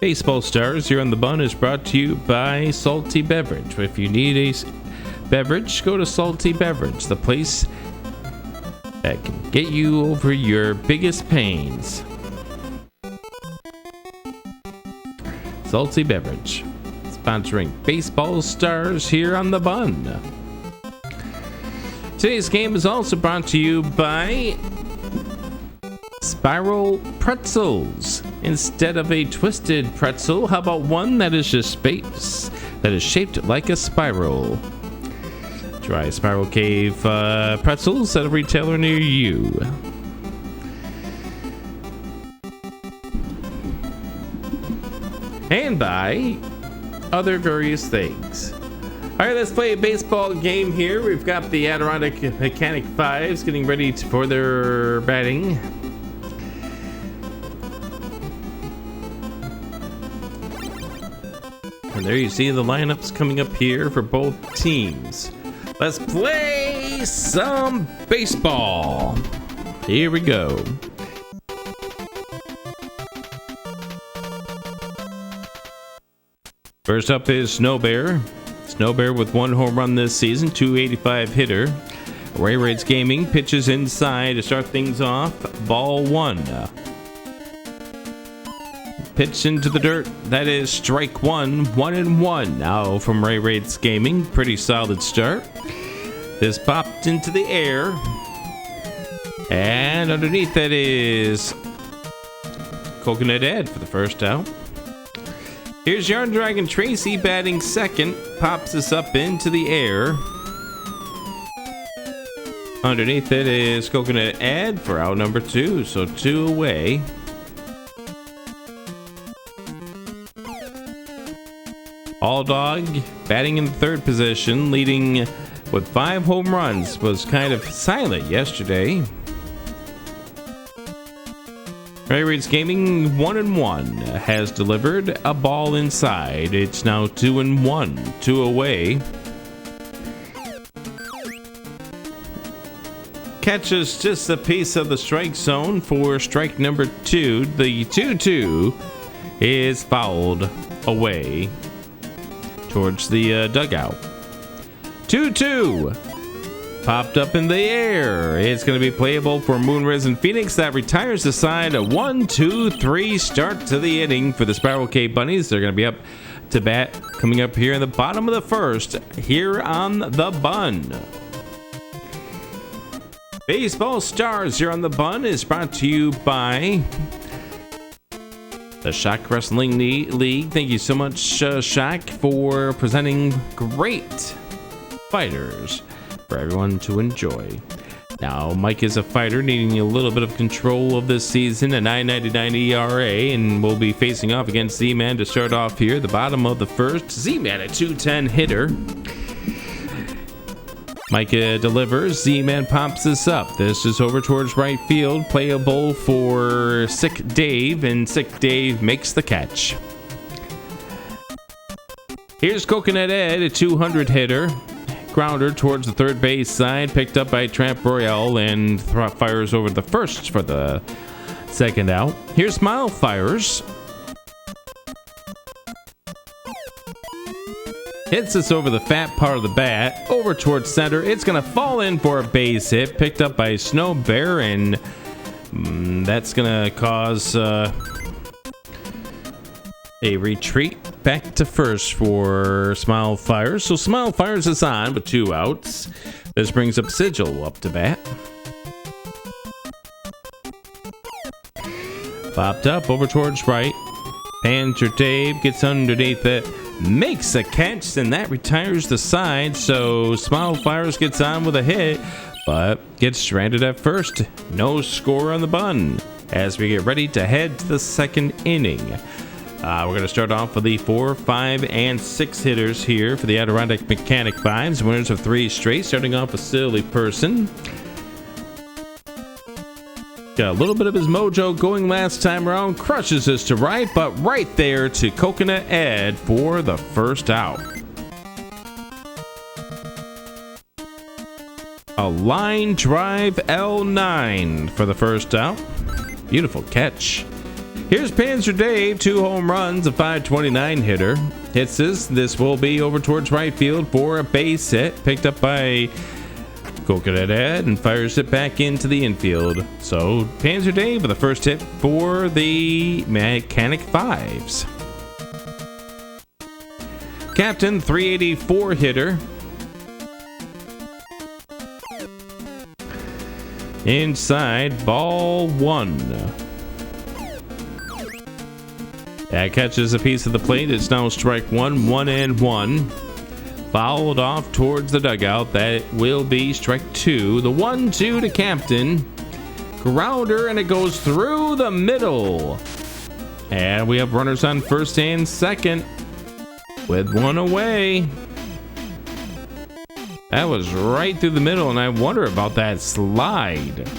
Baseball Stars here on the Bun is brought to you by Salty Beverage. If you need a beverage, go to Salty Beverage, the place that can get you over your biggest pains. Salty Beverage, sponsoring Baseball Stars here on the Bun. Today's game is also brought to you by Spiral Pretzels. Instead of a twisted pretzel, how about one that is just space, that is shaped like a spiral? Try Spiral Cave pretzels at a retailer near you. And by other various things. Alright, let's play a baseball game here. We've got the Adirondack Mechanic 5s getting ready for their batting. And there you see the lineups coming up here for both teams. Let's play some baseball. Here we go. First up is Snow Bear. Snow Bear with 1 home run this season, .285 hitter. Ray Raids Gaming pitches inside to start things off. Ball 1. Pitch into the dirt. That is strike 1. 1-1 now from Ray Raids Gaming. Pretty solid start. This popped into the air. And underneath that is Coconut Ed for the first out. Here's Yarn Dragon Tracy batting second. Pops this up into the air. Underneath it is Coconut Ed for out number 2. So 2 away. All Dog batting in the third position, leading with 5 home runs. Was kind of silent yesterday. Ray Raids Gaming 1-1 has delivered a ball inside. It's now 2-1, 2 away. Catches just a piece of the strike zone for strike number 2. The 2-2 is fouled away towards the dugout. 2-2 popped up in the air. It's going to be playable for Moonrisen Phoenix. That retires the side. A 1-2-3 start to the inning for the Spiral Cave Bunnies. They're going to be up to bat coming up here in the bottom of the first here on the Bun. Baseball Stars here on the Bun is brought to you by the Shock Wrestling League. Thank you so much, Shock, for presenting great fighters for everyone to enjoy. Now, Mike is a fighter needing a little bit of control of this season, a 9.99 ERA, and will be facing off against Z-Man to start off here, the bottom of the first. Z-Man, a .210 hitter. Mike delivers. Z-Man pops this up. This is over towards right field, playable for Sick Dave, and Sick Dave makes the catch. Here's Coconut Ed, a .200 hitter. Grounder towards the third base side, picked up by Tramp Royale, and fires over the first for the second out. Here's Smile fires. Hits this over the fat part of the bat, over towards center. It's going to fall in for a base hit, picked up by Snow Bear, and that's going to cause a retreat back to first for Smile Fires. So Smile Fires is on with 2 outs. This brings up Sigil up to bat. Popped up over towards right. Panzer Dave gets underneath it, makes a catch, and that retires the side. So Smile Fires gets on with a hit, but gets stranded at first. No score on the Bun as we get ready to head to the second inning. We're going to start off with the 4, 5, and 6 hitters here for the Adirondack Mechanic 5s. Winners of 3 straight, starting off with Silly Person. Got a little bit of his mojo going last time around. Crushes this to right, but right there to Coconut Ed for the first out. A line drive L9 for the first out. Beautiful catch. Here's Panzer Dave, 2 home runs, a .529 hitter. Hits this. This will be over towards right field for a base hit. Picked up by Coconut Ed and fires it back into the infield. So Panzer Dave with the first hit for the Mechanic Fives. Captain, 384 hitter. Inside, ball 1. That catches a piece of the plate. It's now strike 1, 1-1. Fouled off towards the dugout. That will be strike 2. The 1-2 to Captain. Grounder, and it goes through the middle. And we have runners on first and second with 1 away. That was right through the middle, and I wonder about that slide.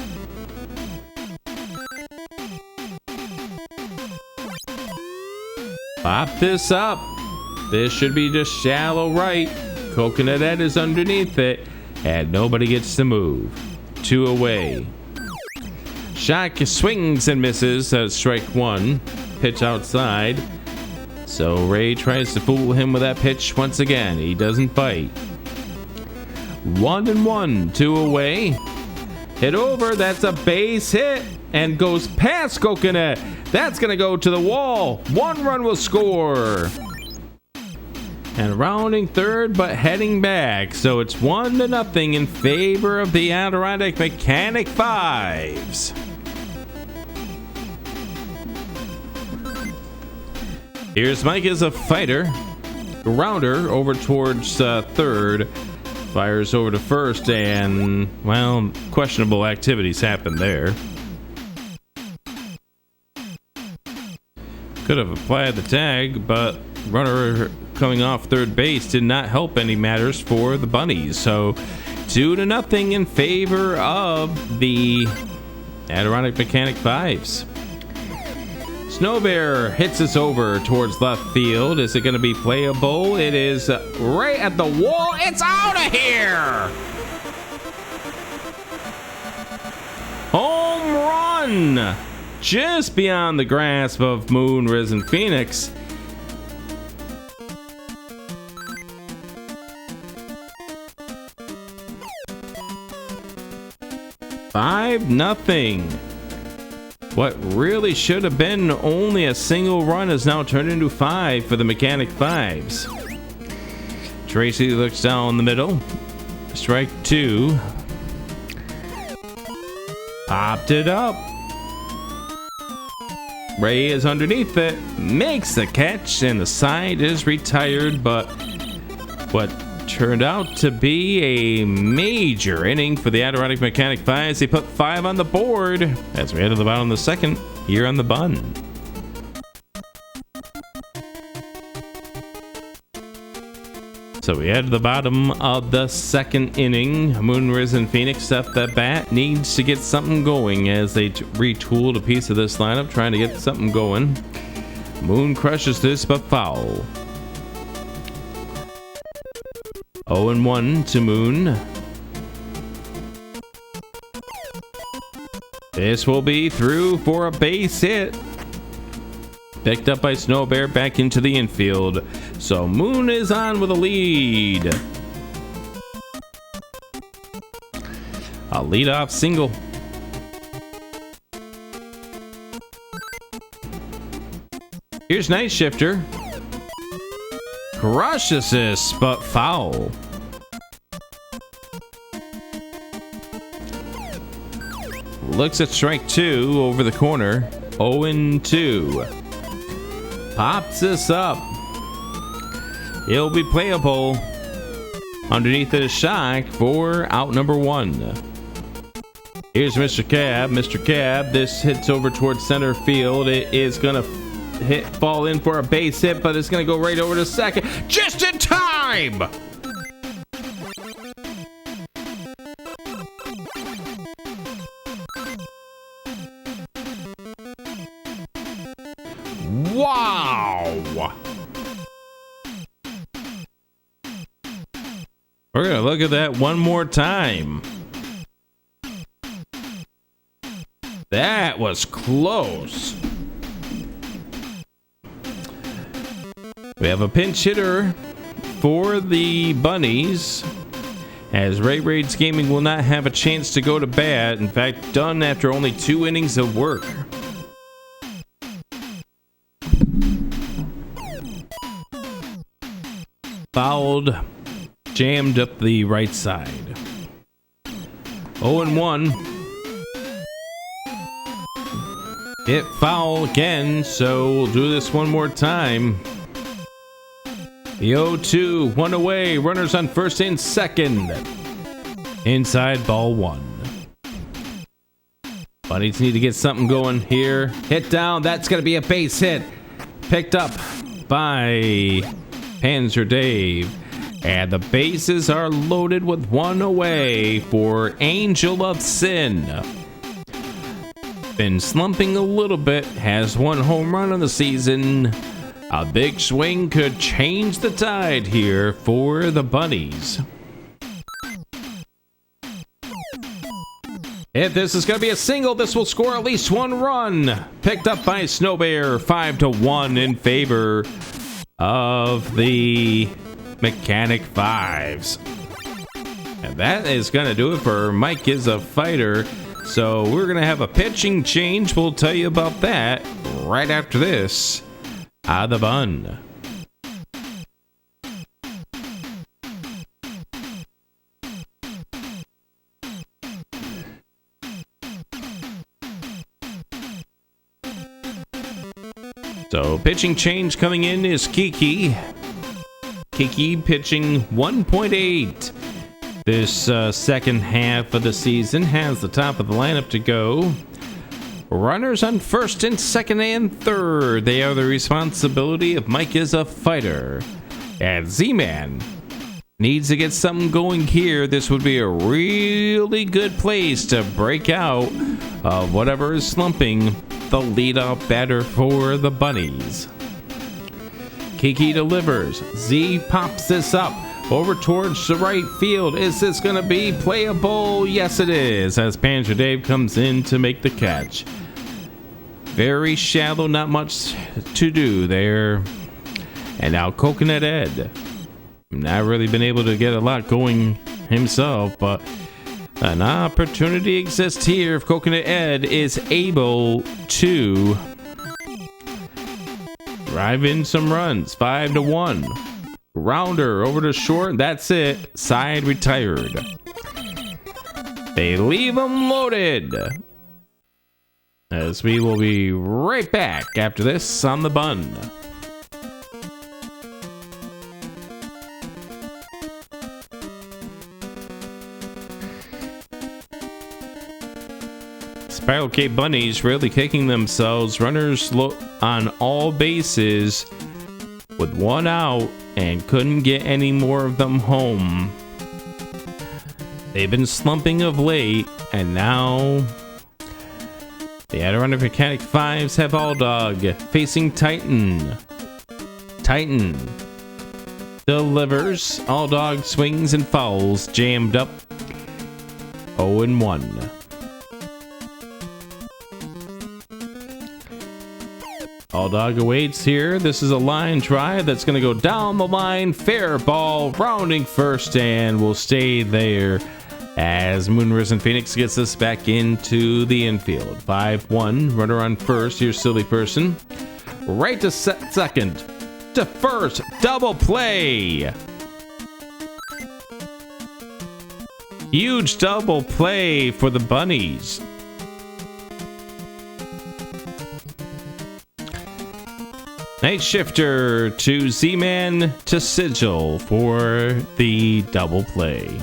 Pop this up. This should be just shallow right. Coconut Ed is underneath it, and nobody gets to move. 2 away. Shot swings and misses at strike 1. Pitch outside. So Ray tries to fool him with that pitch once again. He doesn't bite. 1-1, 2 away. Hit over. That's a base hit and goes past Coconut. That's going to go to the wall. 1 run will score. And rounding third, but heading back. So it's 1-0 in favor of the Adirondack Mechanic Fives. Here's Mike as a fighter. Grounder over towards third. Fires over to first, and, well, questionable activities happened there. Could have applied the tag, but runner coming off third base did not help any matters for the Bunnies. So 2-0 in favor of the Adirondack Mechanic Fives. Snow Bear hits us over towards left field. Is it going to be playable? It is right at the wall. It's out of here! Home run! Just beyond the grasp of Moon Risen Phoenix. $5-0. What really should have been only a single run has now turned into 5 for the Mechanic Fives. Tracy looks down the middle. Strike 2. Popped it up. Ray is underneath it. Makes the catch, and the side is retired, but what turned out to be a major inning for the Adirondack Mechanic Fives. They put 5 on the board as we head to the bottom of the second here on the Bun. So we head to the bottom of the second inning. Moon Risen Phoenix at the bat needs to get something going as they retooled a piece of this lineup, trying to get something going. Moon crushes this, but foul. 0-1 to Moon. This will be through for a base hit. Picked up by Snow Bear back into the infield. So Moon is on with a lead. A leadoff single. Here's Night Shifter. Crushes this, but foul. Looks at strike 2 over the corner. 0-2. Pops this up. It'll be playable. Underneath it is Shock for out number 1. Here's Mr. Cab. Mr. Cab, this hits over towards center field. It is going to fall in for a base hit, but it's going to go right over to second. Just in time! Wow! We're going to look at that one more time. That was close. We have a pinch hitter for the bunnies, as Ray Raids Gaming will not have a chance to go to bat. In fact, done after only 2 innings of work. Fouled, jammed up the right side. 0-1. Hit foul again, so we'll do this one more time. The 0-2, one away, runners on first and second. Inside, ball 1. Bunnies need to get something going here. Hit down, that's going to be a base hit. Picked up by Panzer Dave. And the bases are loaded with 1 away for Angel of Sin. Been slumping a little bit, has 1 home run on the season. A big swing could change the tide here for the bunnies. If this is going to be a single, this will score at least 1 run. Picked up by Snow Bear, 5-1 in favor of the Mechanic Fives. And that is going to do it for Mike is a Fighter. So we're going to have a pitching change. We'll tell you about that right after this. Out of the bun. So pitching change coming in is Kiki. Kiki pitching 1.8. This second half of the season has the top of the lineup to go. Runners on first and second and third. They are the responsibility of Mike is a Fighter. And Z-Man needs to get something going here. This would be a really good place to break out of whatever is slumping the lead-off batter for the bunnies. Kiki delivers. Z pops this up over towards the right field. Is this going to be playable? Yes, it is, as Panzer Dave comes in to make the catch. Very shallow, not much to do there. And now Coconut Ed. Not really been able to get a lot going himself, but an opportunity exists here if Coconut Ed is able to drive in some runs. 5-1. Rounder over to short. That's it. Side retired. They leave them loaded. As we will be right back after this on the bun. Spiral Cape Bunnies really kicking themselves. Runners on all bases with 1 out and couldn't get any more of them home. They've been slumping of late, and now the Adirondack Mechanic Fives have All Dog facing Titan. Titan delivers. All Dog swings and fouls, jammed up. 0-1. All Dog awaits here. This is a line drive that's going to go down the line. Fair ball, rounding first, and will stay there as Moonrisen Phoenix gets this back into the infield. 5-1, runner on first. Here's Silly Person. Right to second. To first, double play. Huge double play for the bunnies. Night Shifter to Z-Man to Sigil for the double play.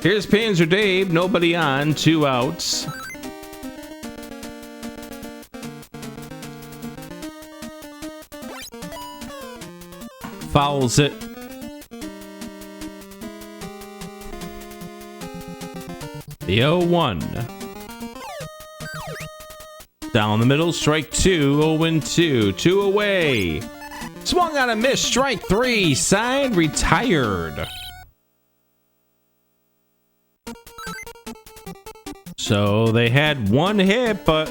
Here's Panzer Dave, nobody on, 2 outs. Fouls it. The 0-1. Down the middle, strike 2, 0-2, 2 away. Swung on a miss, strike 3, side retired. So they had 1 hit, but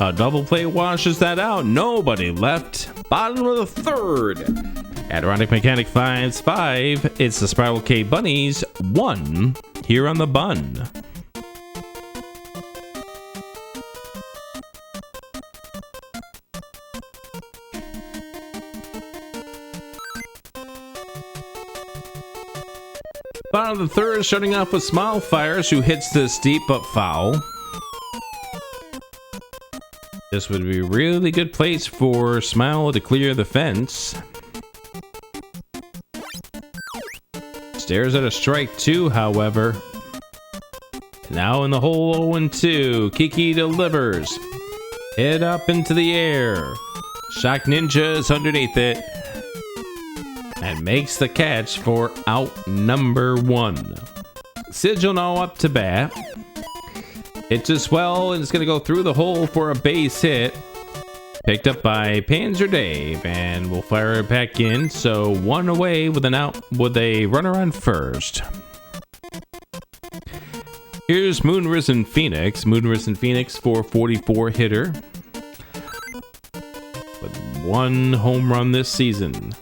A double play washes that out. Nobody left. Bottom of the third. Adirondack Mechanic finds 5. It's the Spiral K Bunnies 1 here on the bun. Bottom of the third, starting off with Smile Fires, who hits this deep but foul. This would be a really good place for Smile to clear the fence. Stares at a strike 2, however. Now in the hole 0-2, Kiki delivers. Head up into the air. Shock Ninja is underneath it. And makes the catch for out number 1. Sigil now up to bat. Hits as well, and it's going to go through the hole for a base hit. Picked up by Panzer Dave, and we'll fire it back in. So 1 away with an out with a runner on first. Here's Moonrisen Phoenix. Moonrisen Phoenix, 444 hitter. With 1 home run this season.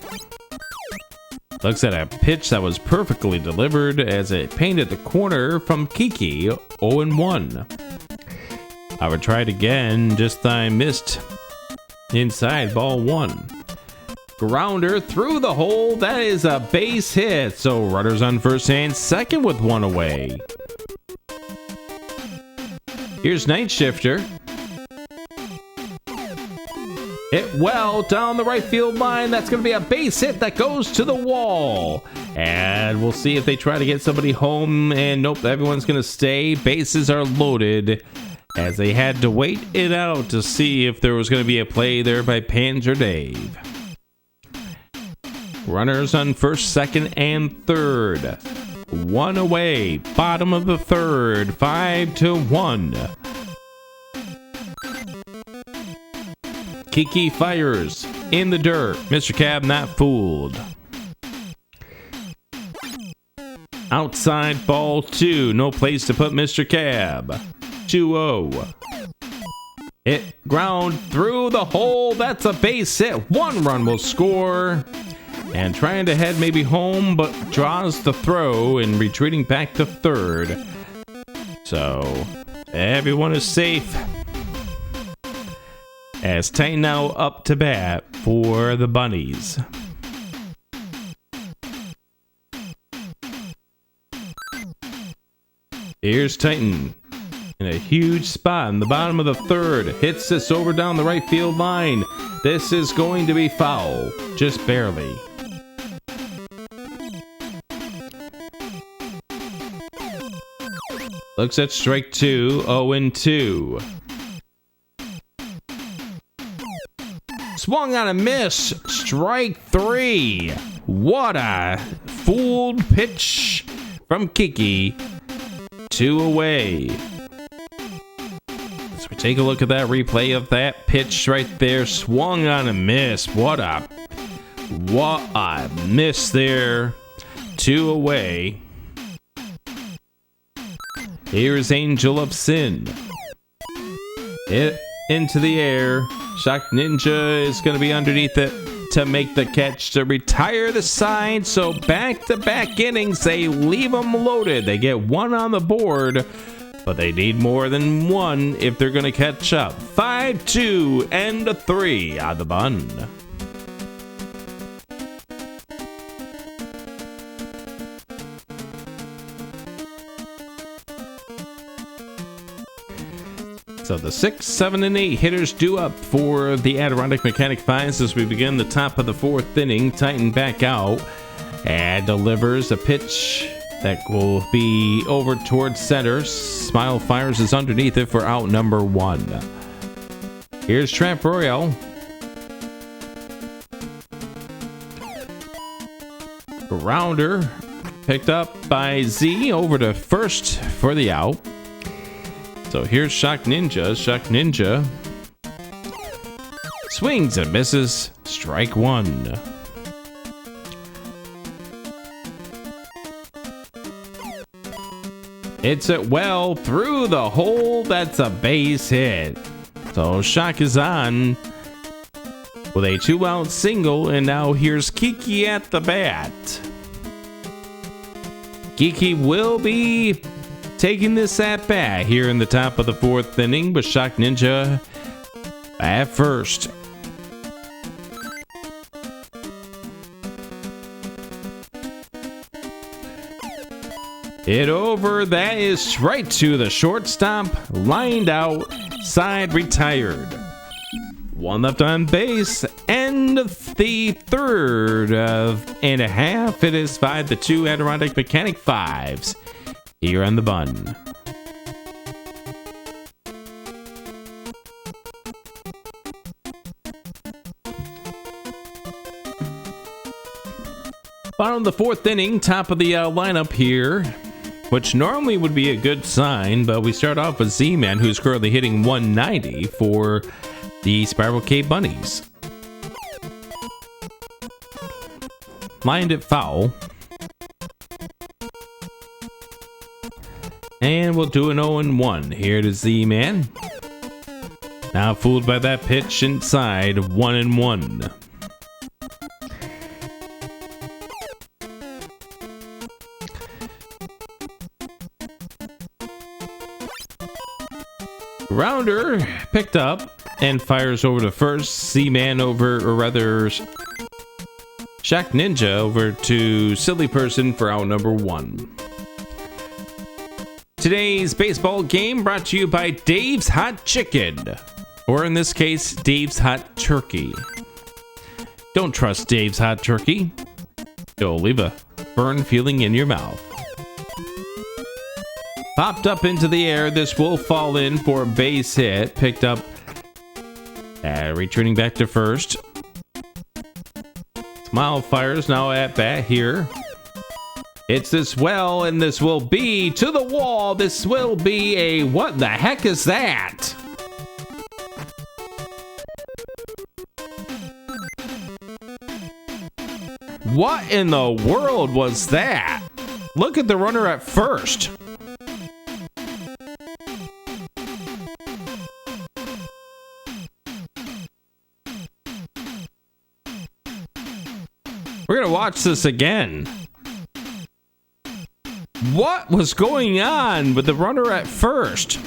Looks at a pitch that was perfectly delivered as it painted the corner from Kiki, 0-1. I would try it again, just I missed inside, ball 1. Grounder through the hole, that is a base hit, so runners on first and second with 1 away. Here's Night Shifter. Hit well down the right field line. That's going to be a base hit that goes to the wall. And we'll see if they try to get somebody home. And nope, everyone's going to stay. Bases are loaded as they had to wait it out to see if there was going to be a play there by Panzer Dave. Runners on first, second, and third. 1 away. Bottom of the third. 5-1. Kiki fires in the dirt. Mr. Cab not fooled. Outside ball 2. No place to put Mr. Cab. 2-0. Hit ground through the hole. That's a base hit. 1 run will score. And trying to head maybe home, but draws the throw and retreating back to third. So everyone is safe. As Titan now up to bat for the Bunnies. Here's Titan in a huge spot in the bottom of the third. Hits this over down the right field line. This is going to be foul, just barely. Looks at strike 2, 0-2. Swung on a miss. Strike 3. What a fooled pitch from Kiki. 2 away. So we take a look at that replay of that pitch right there. Swung on a miss. What a miss there. 2 away. Here's Angel of Sin. Hit into the air. Shock Ninja is going to be underneath it to make the catch to retire the side. So back-to-back innings, they leave them loaded. They get 1 on the board, but they need more than 1 if they're going to catch up. 5-2 and a 3 on the bun. So the 6, 7, and 8 hitters due up for the Adirondack Mechanic Finds as we begin the top of the 4th inning. Titan back out and delivers a pitch that will be over towards center. Smile fires is underneath it for out number 1. Here's Trap Royale. Grounder picked up by Z over to first for the out. So here's Shock Ninja. Shock Ninja swings and misses. Strike 1. Hits it well through the hole. That's a base hit. So Shock is on with a 2-out single, and now here's Kiki at the bat. Kiki will be taking this at bat here in the top of the 4th inning, but Shock Ninja at first. Hit over, that is right to the shortstop, lined out, side retired. 1 left on base, end of the 3rd and a half. It is 5-2 Adirondack Mechanic 5s here on the bun. Bottom of the 4th inning, top of the lineup here, which normally would be a good sign, but we start off with Z-Man, who's currently hitting 190 for the Spiral K Bunnies. Lined it foul. And we'll do an 0-1 here to Z-Man. Now fooled by that pitch inside, 1-1. Rounder picked up and fires over to first. Z-Man over, or rather, Shock Ninja over to Silly Person for out number 1. Today's baseball game brought to you by Dave's Hot Chicken, or in this case, Dave's Hot Turkey. Don't trust Dave's Hot Turkey. It'll leave a burn feeling in your mouth. Popped up into the air. This will fall in for a base hit. Picked up. Returning back to first. Smile fires now at bat here. It's this well, and this will be to the wall. This will be a, what the heck is that? What in the world was that? Look at the runner at first. We're gonna watch this again. What was going on with the runner at first?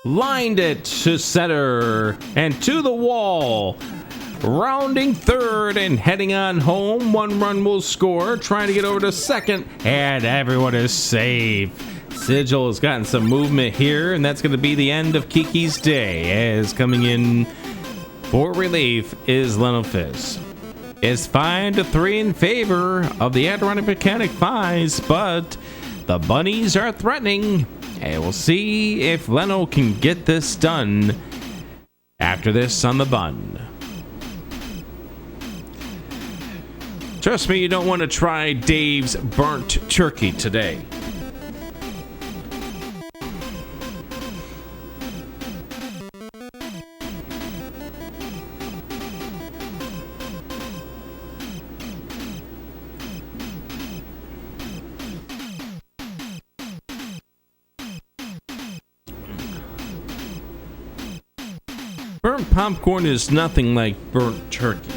Lined it to center and to the wall. Rounding third and heading on home. 1 run will score. Trying to get over to second. And everyone is safe. Sigil has gotten some movement here. And that's going to be the end of Kiki's day. As coming in for relief is Leno Fizz. It's 5-3 in favor of the Adirondack Mechanic 5s. But the Bunnies are threatening. And we'll see if Leno can get this done after this on the bun. Trust me, you don't want to try Dave's burnt turkey today. Burnt popcorn is nothing like burnt turkey.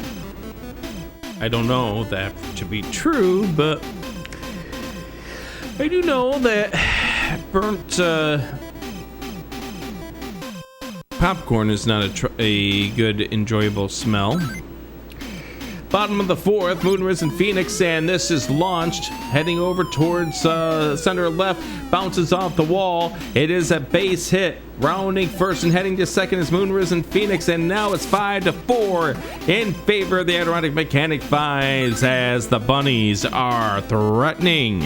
I don't know that to be true, but I do know that burnt popcorn is not a good, enjoyable smell. Bottom of the 4th, Moon Risen Phoenix, and this is launched, heading over towards center left, bounces off the wall. It is a base hit. Rounding first and heading to second is Moon Risen Phoenix, and now it's 5-4 in favor of the Adirondack Mechanic 5s as the Bunnies are threatening.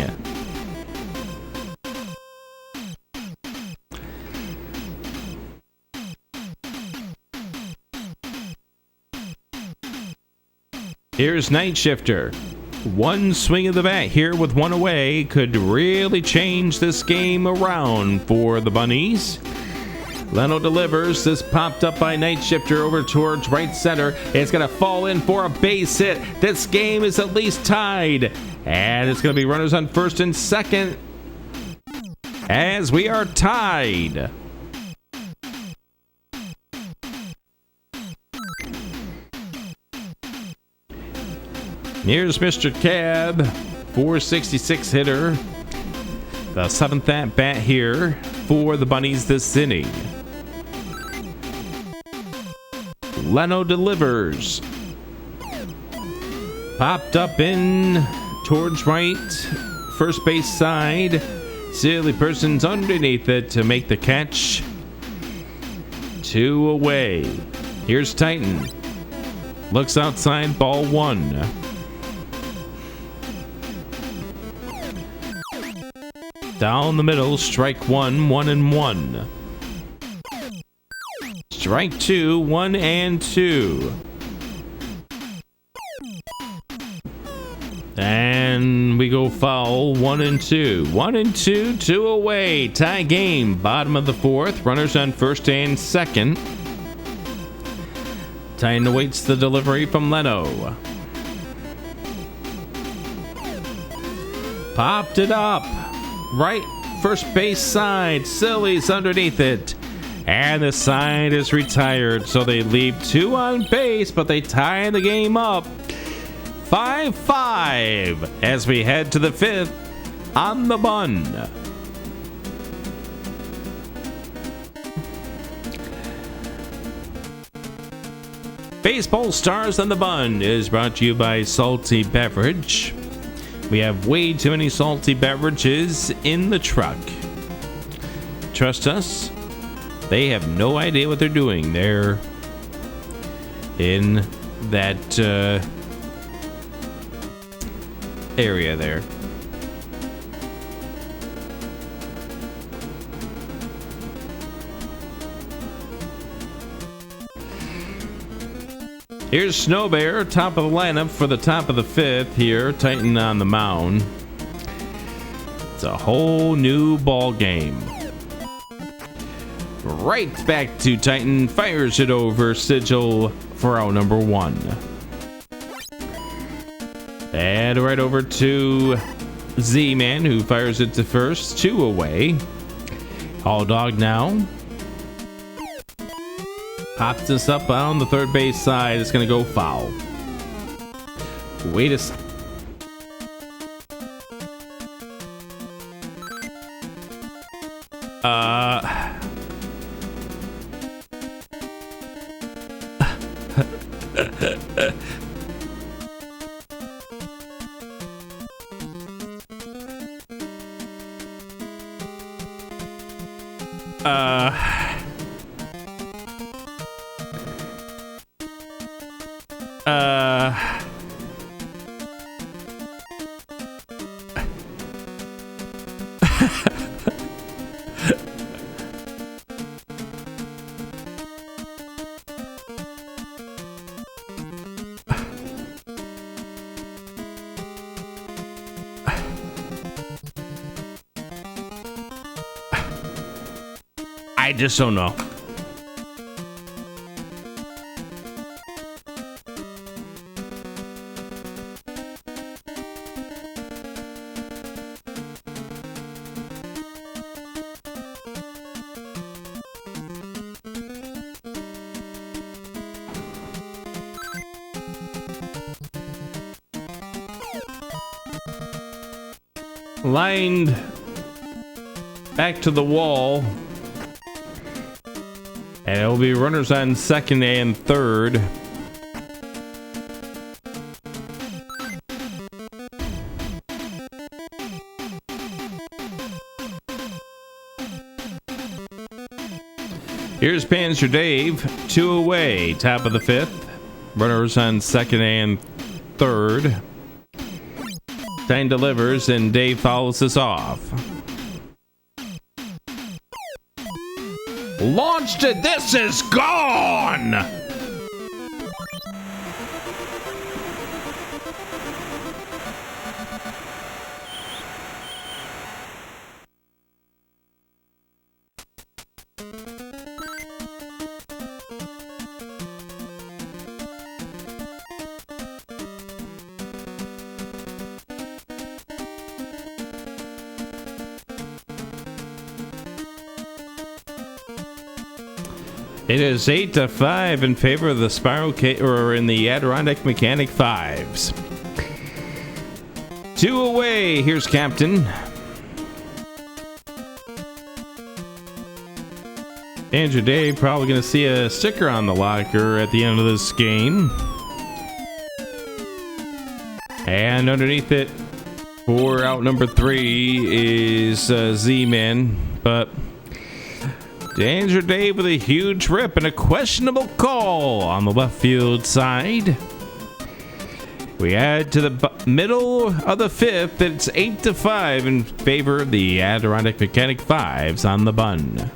Here's Night Shifter. One swing of the bat here with 1 away could really change this game around for the Bunnies. Leno delivers. This popped up by Night Shifter over towards right center. It's going to fall in for a base hit. This game is at least tied. And it's going to be runners on first and second as we are tied. Here's Mr. Cab, 466 hitter. The seventh at bat here for the Bunnies this inning. Leno delivers. Popped up in towards right, first base side. Silly person's underneath it to make the catch. 2 away. Here's Titan. Looks outside, ball 1. Down the middle, strike 1, 1-1. Strike 2, 1-2. And we go foul, 1-2. 1-2, 2 away. Tie game, bottom of the 4th. Runners on first and second. Titan awaits the delivery from Leno. Popped it up. Right first base side. Silly's underneath it. And the side is retired. So they leave 2 on base, but they tie the game up. 5-5 as we head to the 5th on the bun. Baseball Stars on the Bun is brought to you by Salty Beverage. We have way too many salty beverages in the truck. Trust us, they have no idea what they're doing. They're in that area there. Here's Snow Bear, top of the lineup for the top of the 5th here. Titan on the mound. It's a whole new ball game. Right back to Titan. Fires it over Sigil for out number 1. And right over to Z-Man, who fires it to first. 2 away. All dog now. Pops this up on the third base side. It's going to go foul. Wait a second. I just don't know. Lined back to the wall. And it will be runners on second and third. Here's Panzer Dave, 2 away, top of the 5th. Runners on second and third. Time delivers and Dave fouls this off. Launched it. This is gone. It is 8-5 in favor of the Spiral K, or in the Adirondack Mechanic 5s. 2 away. Here's Captain. Andrew Dave probably going to see a sticker on the locker at the end of this game. And underneath it for out number 3 is Z-Man. But Andrew Dave with a huge rip and a questionable call on the left field side. We add to the middle of the 5th. It's 8-5 in favor of the Adirondack Mechanic 5s on the bun.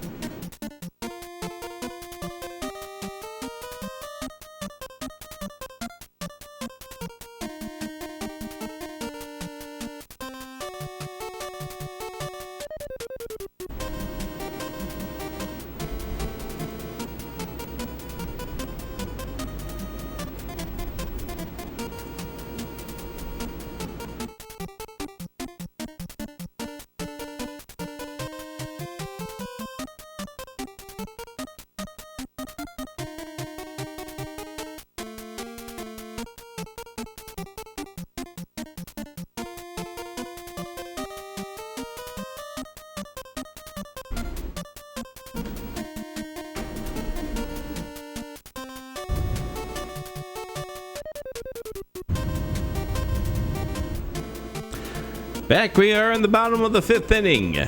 Back we are in the bottom of the 5th inning.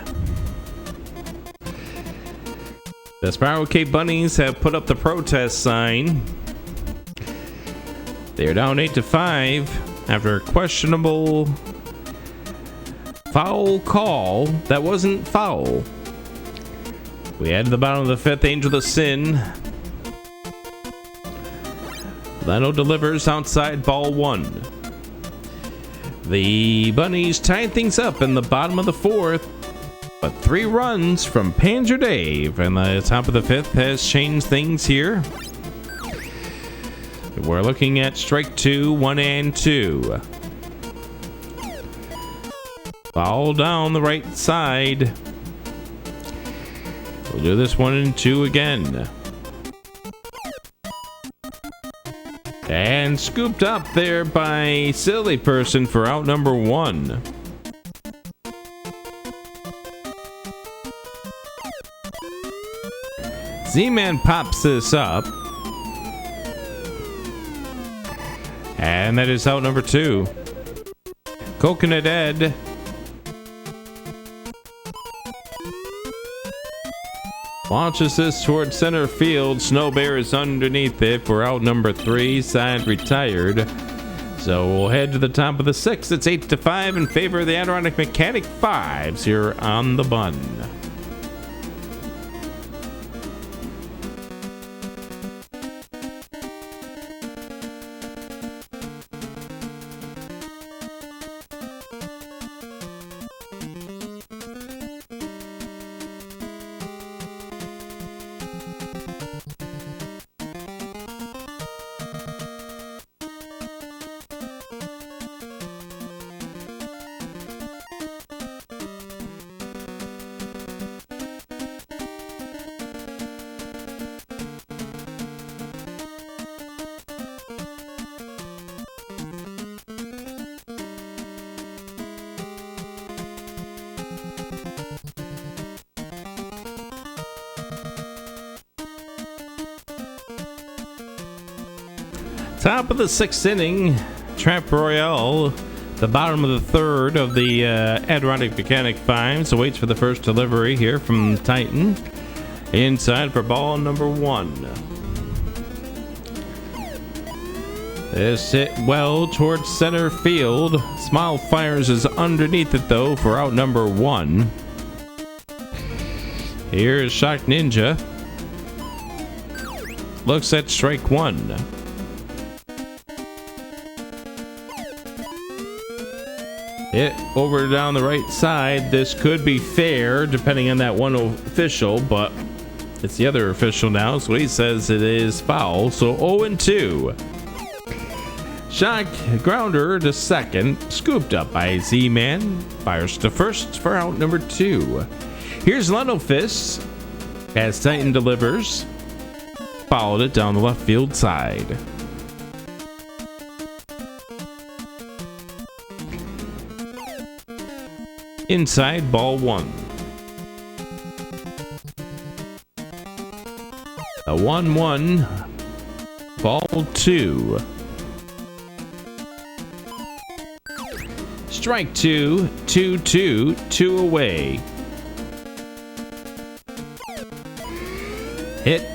The Spiral K Bunnies have put up the protest sign. They're down 8-5 after a questionable foul call that wasn't foul. We head to the bottom of the 5th, Angel of Sin. Leno delivers outside, ball 1. The Bunnies tied things up in the bottom of the 4th, but 3 runs from Panzer Dave and the top of the 5th has changed things here. We're looking at strike 2, 1 and 2. Ball down the right side. We'll do this 1 and 2 again. And scooped up there by Silly Person for out number 1. Z-Man pops this up. And that is out number 2. Coconut Ed. Launches this towards center field. Snow Bear is underneath it for out number 3. Side retired. So we'll head to the top of the 6th. It's 8-5 in favor of the Adirondack Mechanic 5s here on the bun. Top of the 6th inning, Trap Royale, the bottom of the 3rd of the Adirondack Mechanic 5s, awaits for the first delivery here from Titan. Inside for ball number 1. This hit well towards center field. Smile Fires is underneath it though for out number 1. Here's Shock Ninja. Looks at strike 1. Hit over down the right side. This could be fair depending on that one official, but it's the other official now, so he says it is foul. So 0-2. Shock grounder to second, scooped up by Z-Man. Fires to first for out number 2. Here's Leno Fist as Titan delivers. fouled it down the left field side. Inside, ball 1. A 1-1. Ball 2. Strike 2. 2-2. 2 away. Hit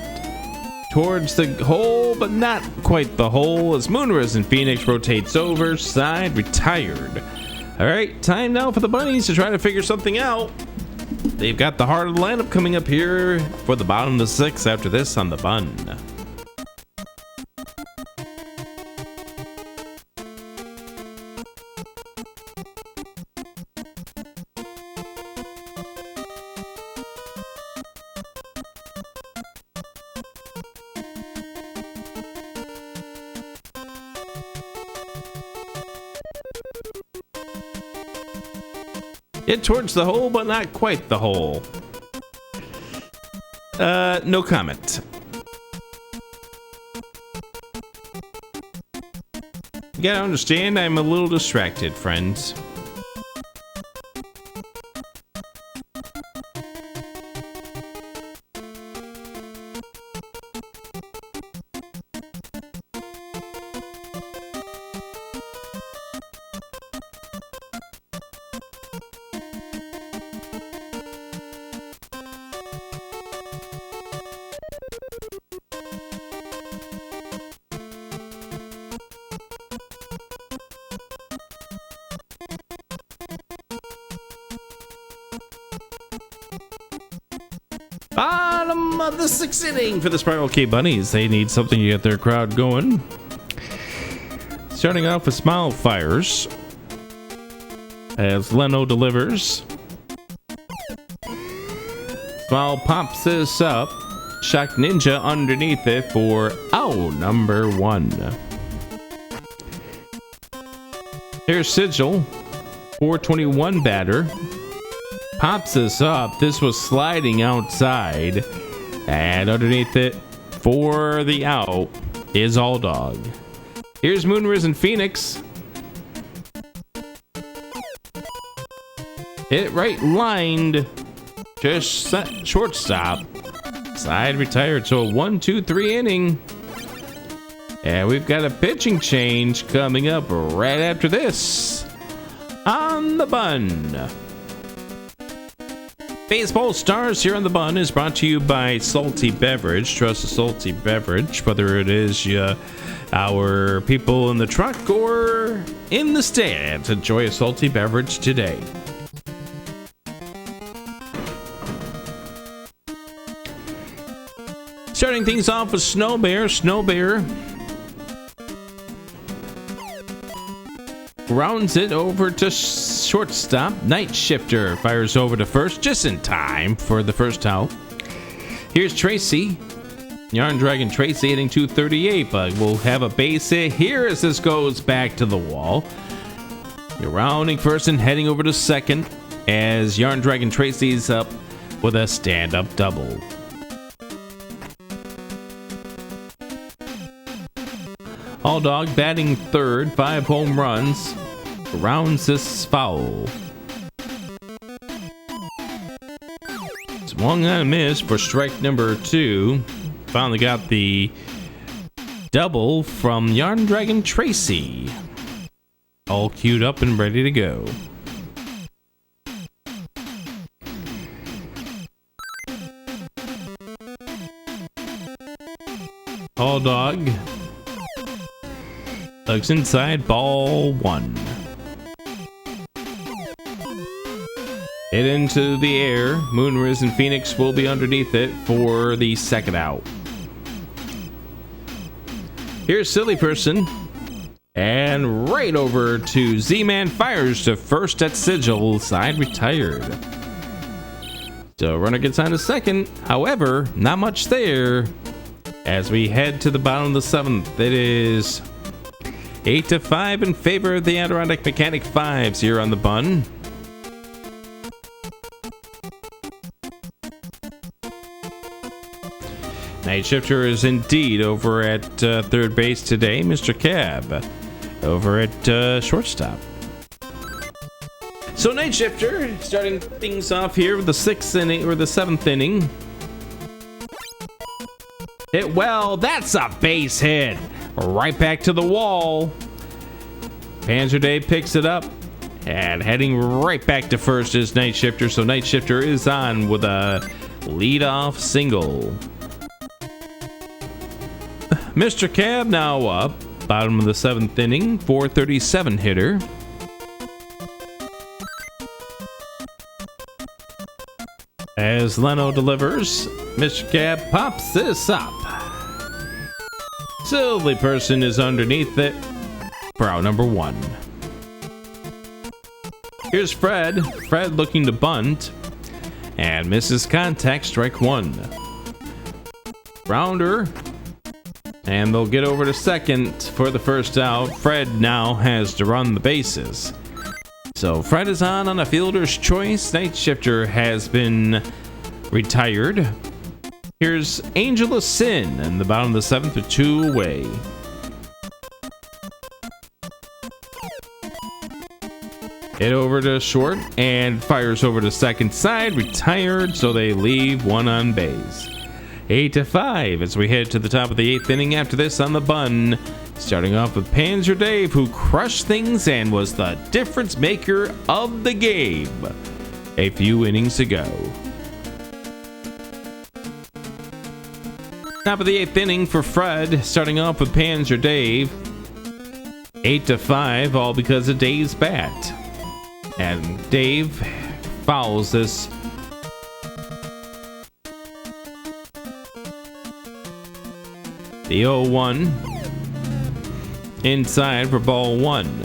towards the hole, but not quite the hole, as Moonrise and Phoenix rotates over, side retired. All right, time now for the bunnies to try to figure something out. They've got the heart of the lineup coming up here for the bottom of the 6th after this on the bun. Hit towards the hole, but not quite the hole. No comment. You gotta understand, I'm a little distracted, friends. Bottom of the 6th inning for the Spiral K Bunnies. They need something to get their crowd going. Starting off with Smile fires as Leno delivers. Smile pops this up. Shock Ninja underneath it for out number 1. Here's Sigil, 421 batter. Pops this up. This was sliding outside. And underneath it for the out is All Dog. Here's Moonrise and Phoenix. Hit right lined. Just shortstop. Side retired. So a 1-2-3 inning. And we've got a pitching change coming up right after this on the bun. Baseball Stars here on the bun is brought to you by Salty Beverage. Trust a salty beverage, whether it is our people in the truck or in the stands. Enjoy a salty beverage today. Starting things off with Snow Bear. Snow Bear rounds it over to shortstop. Night Shifter fires over to first just in time for the first out. Here's Tracy. Yarn Dragon Tracy hitting 238, but we'll have a base hit here as this goes back to the wall. You're rounding first and heading over to second as Yarn Dragon Tracy's up with a stand-up double. All Dog batting third, 5 home runs. Rounds this foul. Swung on a miss for strike number 2. Finally got the double from Yarn Dragon Tracy. All queued up and ready to go. All Dog looks inside, ball 1. Hit into the air. Moonrise and Phoenix will be underneath it for the second out. Here's Silly Person. And right over to Z-Man fires to first at Sigil. Side retired. So runner gets on to second. However, not much there. As we head to the bottom of the 7th, it is 8-5 in favor of the Adirondack Mechanic 5s here on the bun. Night Shifter is indeed over at third base today. Mr. Cab over at shortstop. So Night Shifter starting things off here with the 6th inning or the 7th inning. Hit well. That's a base hit. Right back to the wall. Panzer Dave picks it up and heading right back to first is Night Shifter. So Night Shifter is on with a leadoff single. Mr. Cab now up. Bottom of the 7th inning. 437 hitter. As Leno delivers, Mr. Cab pops this up. Silly person is underneath it for out number 1. Here's Fred. Fred looking to bunt and misses contact, strike 1. Rounder, and they'll get over to second for the first out. Fred now has to run the bases. So Fred is on a fielder's choice. Night Shifter has been retired. Here's Angel of Sin in the bottom of the 7th with 2 away. Hit over to short and fires over to second side. Retired, so they leave 1 on base. 8-5 as we head to the top of the 8th inning after this on the bun. Starting off with Panzer Dave, who crushed things and was the difference maker of the game a few innings ago. Top of the 8th inning for Fred, starting off with Panzer Dave. 8-5, all because of Dave's bat. And Dave fouls this. The 0-1 inside for ball 1.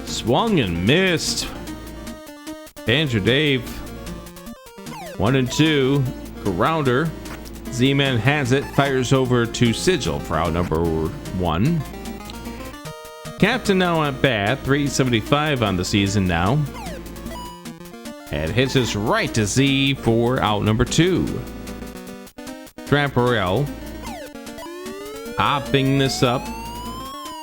Swung and missed. Panzer Dave 1-2. Grounder. Z-Man has it. Fires over to Sigil for out number 1. Captain now at bat. 375 on the season now. And hits us right to Z for out number 2. Tramparel popping this up.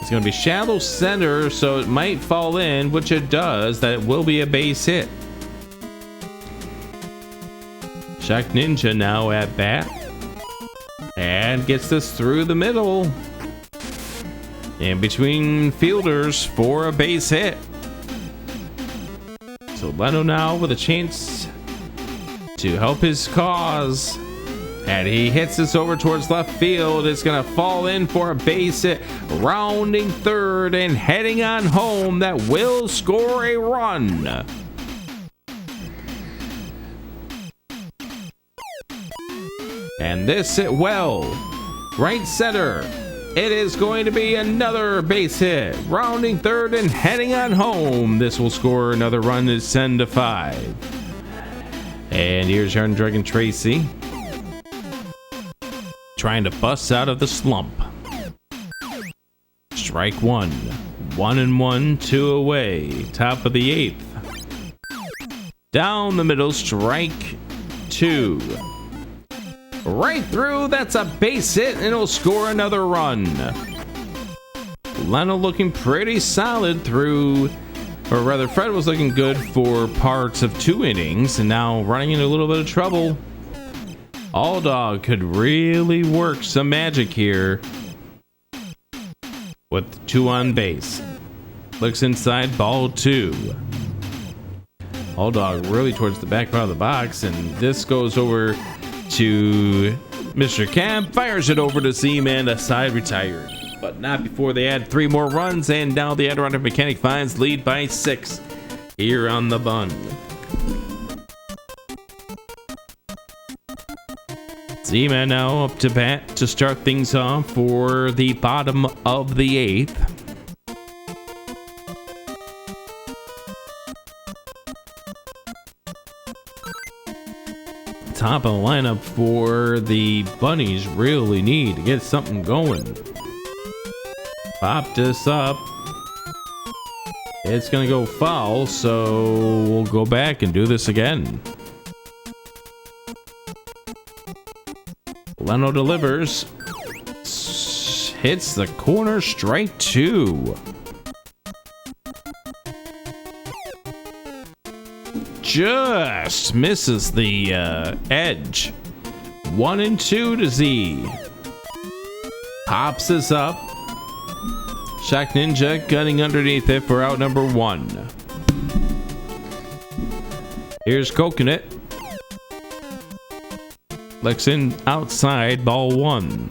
It's going to be shallow center, so it might fall in, which it does. That will be a base hit. Shock Ninja now at bat and gets this through the middle in between fielders for a base hit. So Leno now with a chance to help his cause. And he hits this over towards left field. It's going to fall in for a base hit. Rounding third and heading on home. That will score a run. And this hit well. Right center. It is going to be another base hit. Rounding third and heading on home. This will score another run. It's 10-5. And here's Yarn Dragon Tracy, trying to bust out of the slump. Strike 1. 1-1, 2 away. Top of the 8th. Down the middle, strike 2. Right through, that's a base hit, and it'll score another run. Leno looking pretty solid through, or rather Fred was looking good for parts of 2 innings, and now running into a little bit of trouble. All Dog could really work some magic here with 2 on base. Looks inside, ball 2. All Dog really towards the back part of the box, and this goes over to Mr. Cab. Fires it over to Z-Man, a side retired. But not before they add 3 more runs, and now the Adirondack Mechanic finds lead by 6 here on the bun. Z-Man now up to bat to start things off for the bottom of the 8th. Top of the lineup for the Bunnies really need to get something going. Pop this up. It's gonna go foul, so we'll go back and do this again. Leno delivers. Hits the corner, strike 2. Just misses the edge. 1 and 2 to Z. Pops this up. Shock Ninja gunning underneath it for out number 1. Here's Coconut. Looks in outside, ball 1.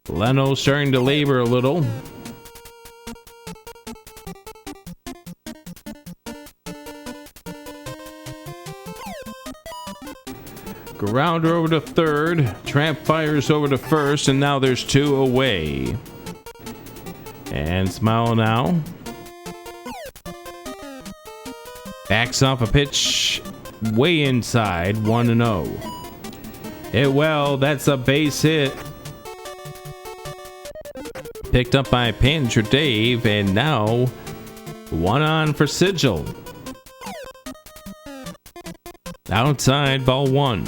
Leno starting to labor a little. Grounder over to third. Tramp fires over to first, and now there's 2 away. And Smile now. Backs off a pitch way inside, 1-0. Hit well, that's a base hit. Picked up by Panzer Dave, and now 1 on for Sigil. Outside, ball 1.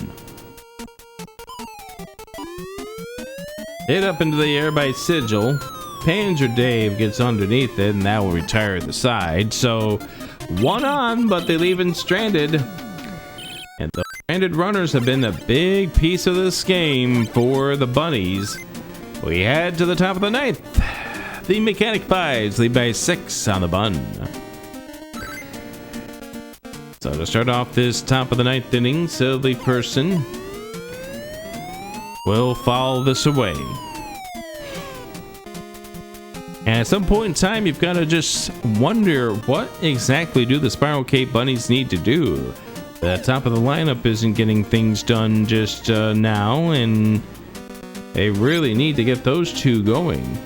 Hit up into the air by Sigil. Panzer Dave gets underneath it, and that will retire the side. So 1 on, but they leave him stranded. And the stranded runners have been a big piece of this game for the Bunnies. We head to the top of the 9th. The Mechanic Fives lead by 6 on the bun. So to start off this top of the 9th inning, Silly Person will foul this away. And at some point in time, you've got to just wonder, what exactly do the Spiral Cape Bunnies need to do? The top of the lineup isn't getting things done just now, and they really need to get those 2 going.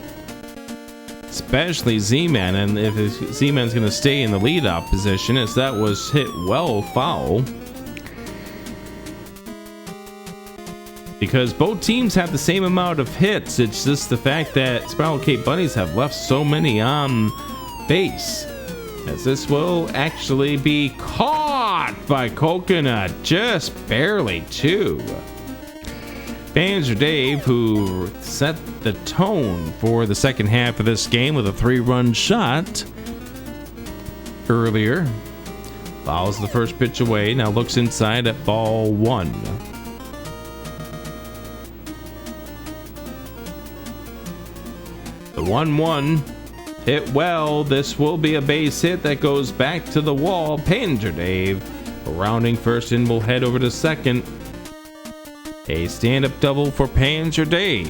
Especially Z-Man, and if Z-Man's going to stay in the leadoff position, as that was hit well foul. Because both teams have the same amount of hits, it's just the fact that Spiral Cape Bunnies have left so many on base. As this will actually be caught by Coconut, just barely 2. Panzer Dave, who set the tone for the second half of this game with a 3-run shot earlier, fouls the first pitch away, now looks inside at ball 1. The 1-1 hit well. This will be a base hit that goes back to the wall. Panzer Dave rounding first and will head over to second. A stand-up double for Panzer Dave.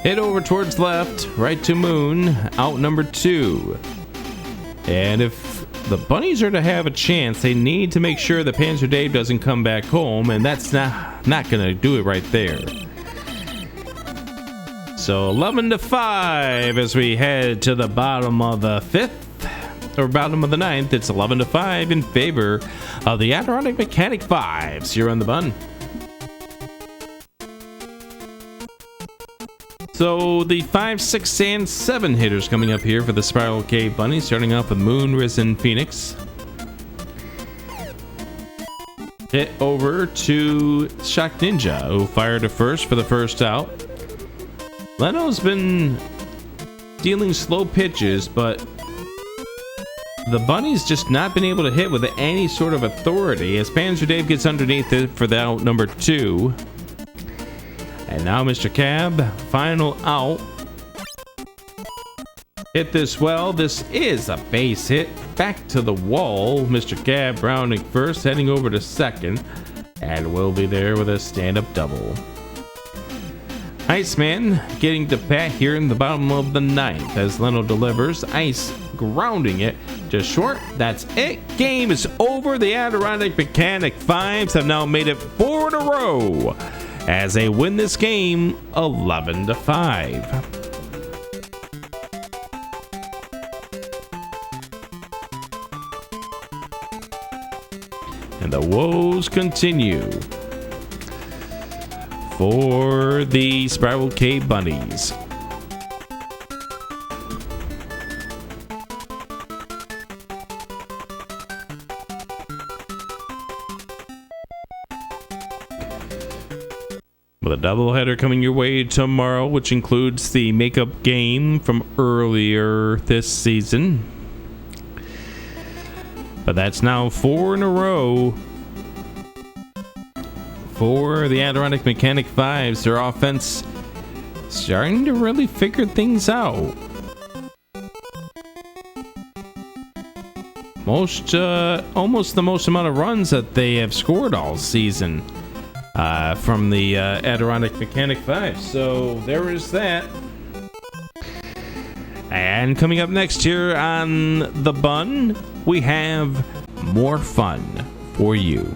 Hit over towards left, right to Moon, out number 2. And if the Bunnies are to have a chance, they need to make sure that Panzer Dave doesn't come back home, and that's not going to do it right there. So 11-5 as we head to the bottom of the 5th, or bottom of the 9th. It's 11-5 in favor of the Adirondack Mechanic Fives here on the bun. So the 5, 6, and 7 hitters coming up here for the Spiral Cape Bunnies, starting off with Moon, Risen, Phoenix. Hit over to Shock Ninja, who fired to first for the first out. Leno's been dealing slow pitches, but the Bunnies just not been able to hit with any sort of authority, as Panzer Dave gets underneath it for the out number 2. And now Mr. Cab, final out. Hit this well. This is a base hit. Back to the wall. Mr. Cab rounding first, heading over to second. And we'll be there with a stand-up double. Iceman getting to bat here in the bottom of the 9th as Leno delivers. Ice grounding it to short. That's it. Game is over. The Adirondack Mechanic Fives have now made it 4 in a row as they win this game 11-5. And the woes continue for the Spiral Cape Bunnies. with a doubleheader coming your way tomorrow, which includes the makeup game from earlier this season. But that's now 4 in a row for the Adirondack Mechanic 5s. Their offense starting to really figure things out. Almost the most amount of runs that they have scored all season from the Adirondack Mechanic 5. So there is that. And coming up next here on The Bun, we have more fun for you.